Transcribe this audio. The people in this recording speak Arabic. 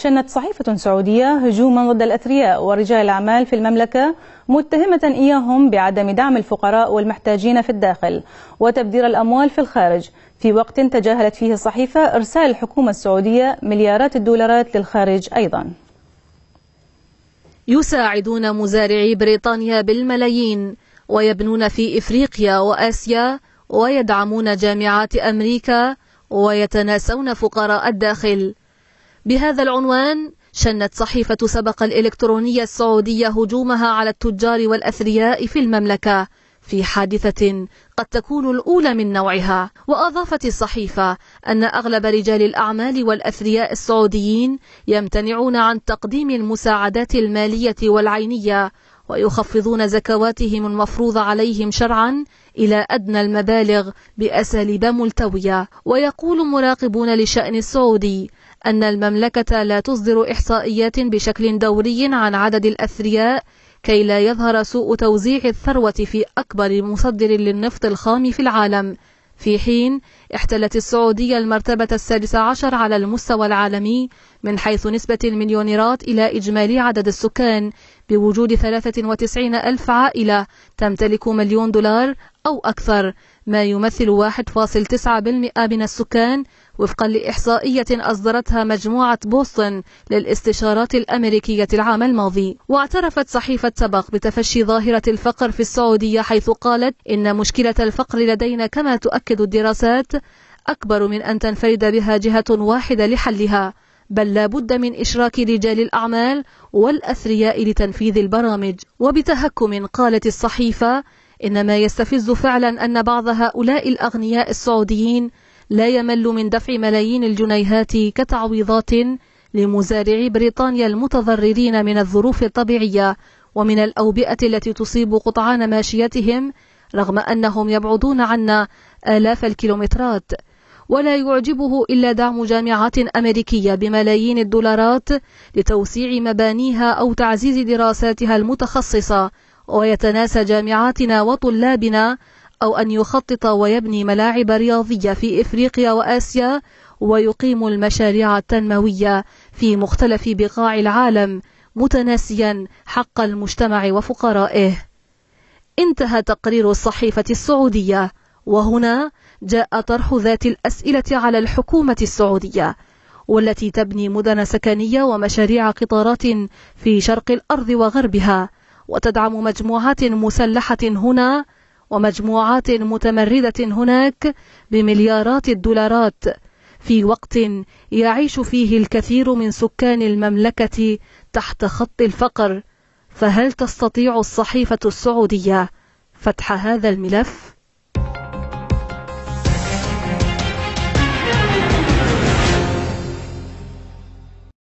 شنت صحيفة سعودية هجوما ضد الأثرياء ورجال الأعمال في المملكة، متهمة إياهم بعدم دعم الفقراء والمحتاجين في الداخل وتبذير الأموال في الخارج، في وقت تجاهلت فيه الصحيفة إرسال الحكومة السعودية مليارات الدولارات للخارج أيضا. يساعدون مزارعي بريطانيا بالملايين ويبنون في إفريقيا وآسيا ويدعمون جامعات أمريكا ويتناسون فقراء الداخل. بهذا العنوان شنت صحيفة سبق الإلكترونية السعودية هجومها على التجار والأثرياء في المملكة في حادثة قد تكون الأولى من نوعها. وأضافت الصحيفة أن أغلب رجال الأعمال والأثرياء السعوديين يمتنعون عن تقديم المساعدات المالية والعينية ويخفضون زكواتهم المفروضة عليهم شرعا إلى أدنى المبالغ بأساليب ملتوية. ويقول مراقبون لشأن السعودي أن المملكة لا تصدر إحصائيات بشكل دوري عن عدد الأثرياء كي لا يظهر سوء توزيع الثروة في أكبر مصدر للنفط الخام في العالم، في حين احتلت السعودية المرتبة السادسة عشر على المستوى العالمي من حيث نسبة المليونيرات إلى إجمالي عدد السكان، بوجود 93 ألف عائلة تمتلك $1,000,000 أو أكثر، ما يمثل 1.9% من السكان، وفقا لإحصائية أصدرتها مجموعة بوسطن للاستشارات الأمريكية العام الماضي. واعترفت صحيفة سبق بتفشي ظاهرة الفقر في السعودية، حيث قالت إن مشكلة الفقر لدينا كما تؤكد الدراسات أكبر من أن تنفرد بها جهة واحدة لحلها، بل لا بد من إشراك رجال الأعمال والأثرياء لتنفيذ البرامج. وبتهكم قالت الصحيفة إن ما يستفز فعلا أن بعض هؤلاء الأغنياء السعوديين لا يمل من دفع ملايين الجنيهات كتعويضات لمزارعي بريطانيا المتضررين من الظروف الطبيعية ومن الأوبئة التي تصيب قطعان ماشيتهم، رغم أنهم يبعدون عنا آلاف الكيلومترات. ولا يعجبه إلا دعم جامعات أمريكية بملايين الدولارات لتوسيع مبانيها أو تعزيز دراساتها المتخصصة، ويتناسى جامعاتنا وطلابنا، أو أن يخطط ويبني ملاعب رياضية في إفريقيا وآسيا ويقيم المشاريع التنموية في مختلف بقاع العالم، متناسيا حق المجتمع وفقرائه. انتهى تقرير الصحيفة السعودية، وهنا جاء طرح ذات الأسئلة على الحكومة السعودية، والتي تبني مدن سكنية ومشاريع قطارات في شرق الأرض وغربها، وتدعم مجموعات مسلحة هنا ومجموعات متمردة هناك بمليارات الدولارات، في وقت يعيش فيه الكثير من سكان المملكة تحت خط الفقر. فهل تستطيع الصحيفة السعودية فتح هذا الملف؟